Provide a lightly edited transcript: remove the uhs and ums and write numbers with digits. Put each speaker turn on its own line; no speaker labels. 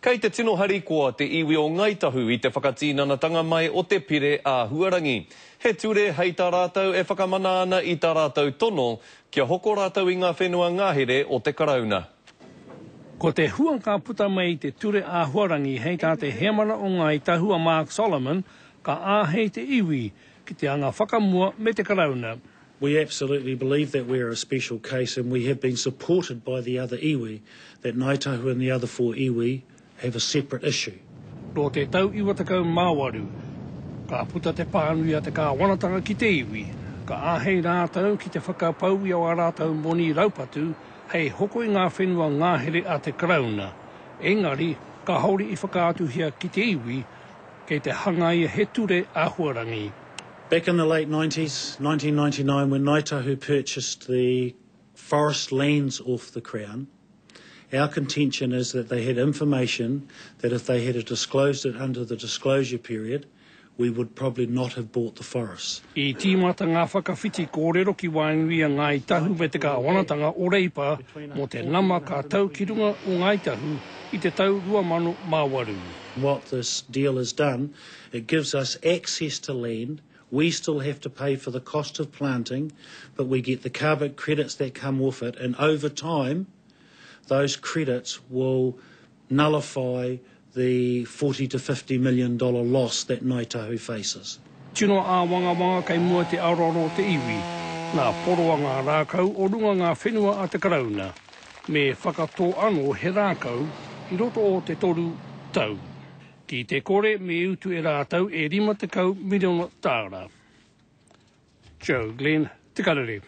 Kei te tino hari koa te iwi o Ngaitahu i te whakatīnanatanga mai o te pire a Huarangi. He ture hei tā rātou e whakamana ana i tā rātou tono kia hoko rātou i ngā whenua ngahere o te karauna.
Ko te huanga puta mai te ture a Huarangi hei tā te heamana o Ngaitahu a Mark Solomon ka āhei te iwi ki te anga whakamua me te karauna.
We absolutely believe that we're a special case and we have been supported by the other iwi, that Ngaitahu and the other 4 iwi have a separate issue.
Ro te tau iwatakau māwaru, ka puta te pānui te kāwanatanga ki te iwi, ka āhei rātou ki te whakapau i o a rātou moni raupatu, hei hoko i ngā whenua ngāhere a te karauna. Engari, ka hauri i whakaatuhia ki te iwi, kei te hangai he ture a Huarangi.
Back in the late 90s, 1999, when Ngaitahu purchased the forest lands off the Crown, our contention is that they had information that if they had disclosed it under the disclosure period, we would probably not have bought the forests.
I tīmata ngā whakawhiti kōrero ki Wainui a Ngaitahu me te kāwanatanga o reipa mo te nama ka tau ki runga o Ngaitahu I te tau 2008.
What this deal has done, it gives us access to land. We still have to pay for the cost of planting, but we get the carbon credits that come off it, and over time, those credits will nullify the $40 to $50 million loss that Ngaitahu faces.
Tino a wanga kei mua te auroro te iwi, nā poroanga rākau o runga ngā whenua a te karauna, me whakatō anō he rākau I roto o te toru tau. Ki te kore me utu e rātau e 50 miliona tāra. Joe Glenn, Te Karere.